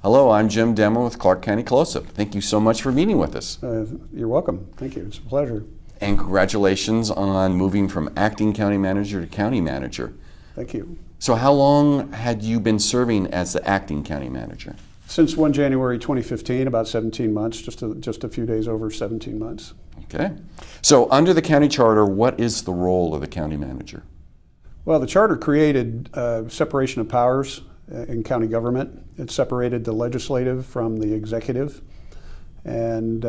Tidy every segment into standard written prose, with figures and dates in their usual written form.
Hello, I'm Jim Demmer with Clark County Close-Up. Thank you so much for meeting with us. You're welcome. Thank you. It's a pleasure. And congratulations on moving from acting county manager to county manager. Thank you. So how long had you been serving as the acting county manager? Since 1 January 2015, about 17 months, just a few days over 17 months. Okay. So under the county charter, what is the role of the county manager? Well, the charter created separation of powers in county government. It separated the legislative from the executive. And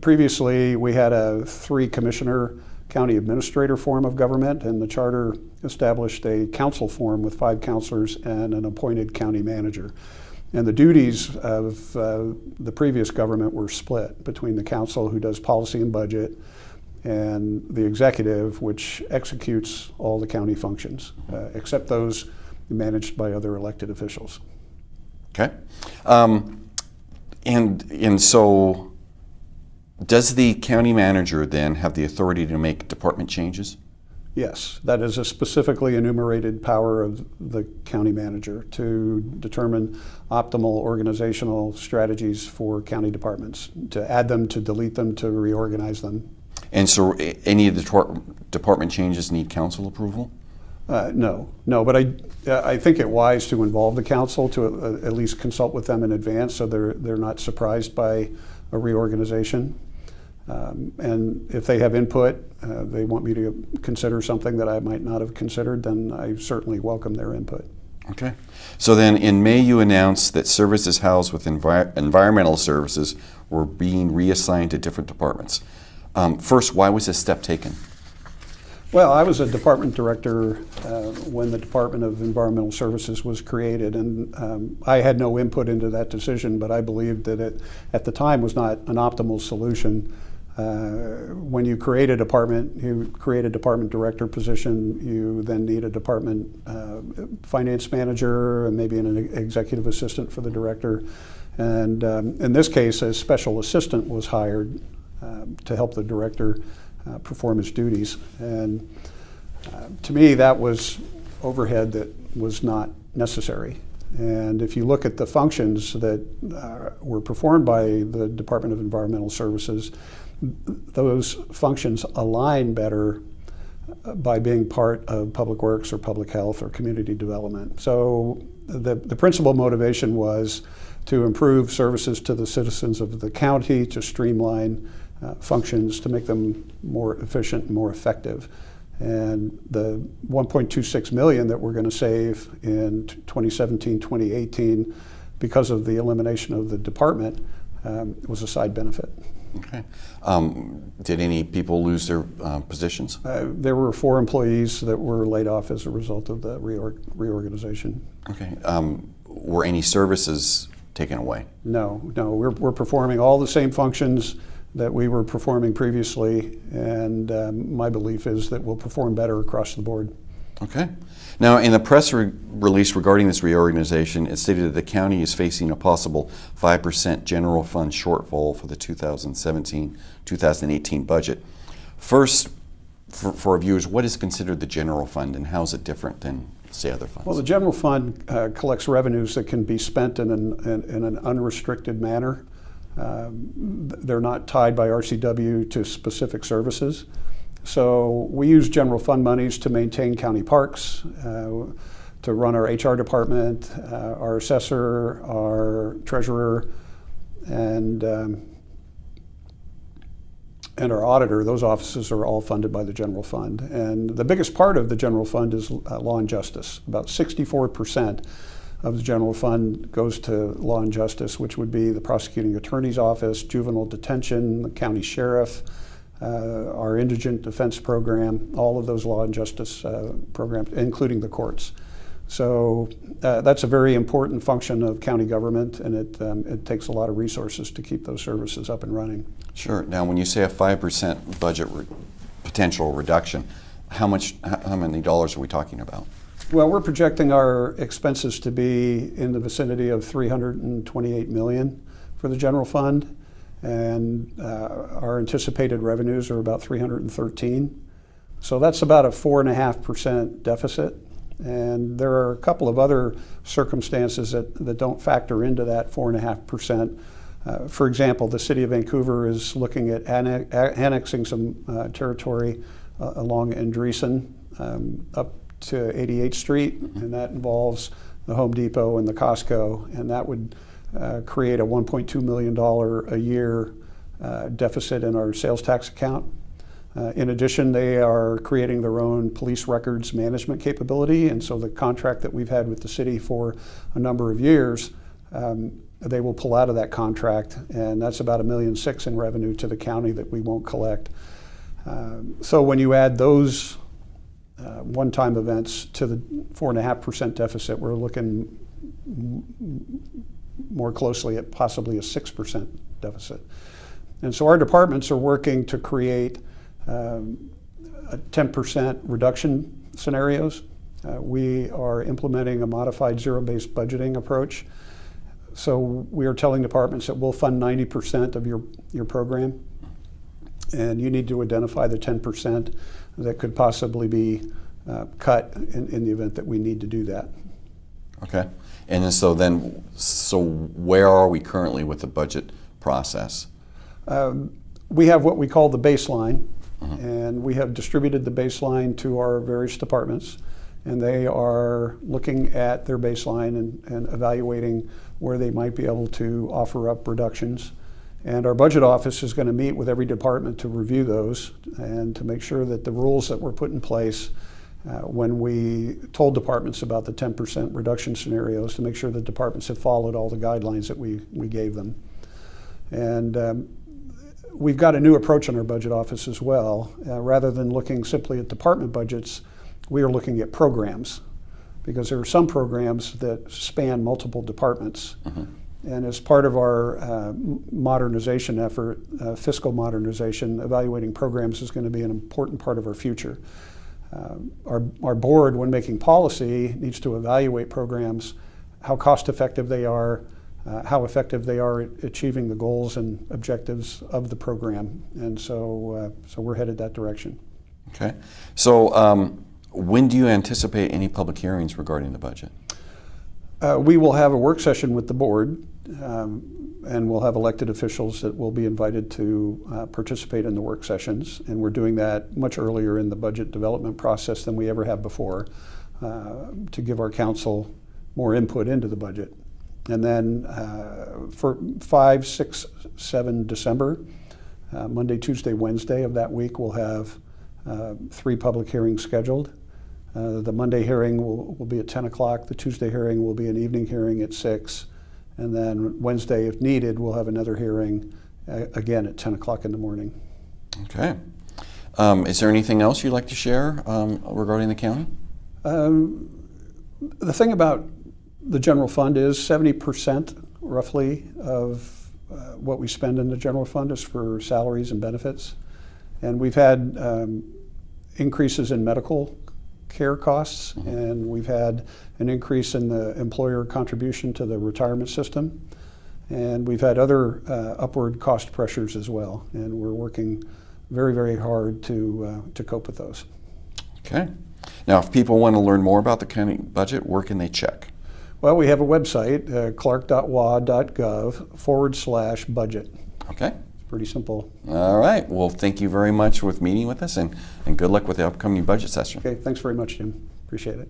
previously, we had a 3-commissioner county administrator form of government, and the charter established a council form with 5 counselors and an appointed county manager. And the duties of the previous government were split between the council, who does policy and budget, and the executive, which executes all the county functions, except those managed by other elected officials. Okay. And so does the county manager then have the authority to make department changes? Yes, that is a specifically enumerated power of the county manager to determine optimal organizational strategies for county departments, to add them, to delete them, to reorganize them. And so any of the department changes need council approval? No, but I think it wise to involve the council, to at least consult with them in advance so they're not surprised by a reorganization. And if they have input, they want me to consider something that I might not have considered, then I certainly welcome their input. Okay. So then in May you announced that services housed with environmental services were being reassigned to different departments. First, why was this step taken? Well, I was a department director when the Department of Environmental Services was created, and I had no input into that decision, but I believed that it, at the time, was not an optimal solution. When you create a department, you create a department director position, you then need a department finance manager and maybe an executive assistant for the director. And in this case, a special assistant was hired to help the director perform his duties. And to me, that was overhead that was not necessary. And if you look at the functions that were performed by the Department of Environmental Services, those functions align better by being part of public works or public health or community development. So the principal motivation was to improve services to the citizens of the county, to streamline functions, to make them more efficient and more effective. And the $1.26 million that we're going to save in 2017, 2018, because of the elimination of the department, was a side benefit. Okay. Did any people lose their positions? There were 4 employees that were laid off as a result of the reorganization. Okay. Were any services taken away? No. We're performing all the same functions that we were performing previously, and my belief is that we'll perform better across the board. Okay. Now, in the press release regarding this reorganization, it stated that the county is facing a possible 5% general fund shortfall for the 2017-2018 budget. First, for our viewers, what is considered the general fund, and how is it different than, say, other funds? Well, the general fund collects revenues that can be spent in an unrestricted manner. They're not tied by RCW to specific services. So we use general fund monies to maintain county parks, to run our HR department, our assessor, our treasurer, and our auditor. Those offices are all funded by the general fund. And the biggest part of the general fund is law and justice. About 64% of the general fund goes to law and justice, which would be the prosecuting attorney's office, juvenile detention, the county sheriff, our indigent defense program, all of those law and justice programs, including the courts. So that's a very important function of county government, and it takes a lot of resources to keep those services up and running. Sure. Now, when you say a 5% budget potential reduction, how many dollars are we talking about? Well, we're projecting our expenses to be in the vicinity of $328 million for the general fund, and our anticipated revenues are about $313. So that's about a 4.5% deficit. And there are a couple of other circumstances that don't factor into that 4.5%. For example, the City of Vancouver is looking at annexing some territory along Andreessen up to 88th Street, and that involves the Home Depot and the Costco, and that would create a $1.2 million a year deficit in our sales tax account. In addition, they are creating their own police records management capability, and so the contract that we've had with the city for a number of years, they will pull out of that contract, and that's about $1.6 million in revenue to the county that we won't collect. So when you add those one-time events to the 4.5% deficit, we're looking more closely at possibly a 6% deficit. And so our departments are working to create a 10% reduction scenarios. We are implementing a modified zero-based budgeting approach. So we are telling departments that we'll fund 90% of your program, and you need to identify the 10% that could possibly be cut in the event that we need to do that. Okay. And so where are we currently with the budget process? We have what we call the baseline, and we have distributed the baseline to our various departments, and they are looking at their baseline and evaluating where they might be able to offer up reductions. And our budget office is going to meet with every department to review those and to make sure that the rules that were put in place when we told departments about the 10% reduction scenarios, to make sure that departments have followed all the guidelines that we gave them. And we've got a new approach in our budget office as well. Rather than looking simply at department budgets, we are looking at programs, because there are some programs that span multiple departments. And as part of our modernization effort, fiscal modernization, evaluating programs is going to be an important part of our future. Our board, when making policy, needs to evaluate programs, how cost effective they are, how effective they are at achieving the goals and objectives of the program. And so we're headed that direction. Okay. So when do you anticipate any public hearings regarding the budget? We will have a work session with the board, and we'll have elected officials that will be invited to participate in the work sessions. And we're doing that much earlier in the budget development process than we ever have before, to give our council more input into the budget. And then for 5, 6, 7 December, Monday, Tuesday, Wednesday of that week, we'll have 3 public hearings scheduled. The Monday hearing will be at 10 o'clock. The Tuesday hearing will be an evening hearing at 6. And then Wednesday, if needed, we'll have another hearing again at 10 o'clock in the morning. Okay. Is there anything else you'd like to share regarding the county? The thing about the general fund is 70% roughly of what we spend in the general fund is for salaries and benefits. And we've had increases in medical care costs, and we've had an increase in the employer contribution to the retirement system, and we've had other upward cost pressures as well, and we're working very, very hard to cope with those. Okay. Now, if people want to learn more about the county budget, where can they check? Well, we have a website, clark.wa.gov/budget. Okay. Pretty simple. All right. Well, thank you very much for meeting with us, and good luck with the upcoming budget session. Okay. Thanks very much, Jim. Appreciate it.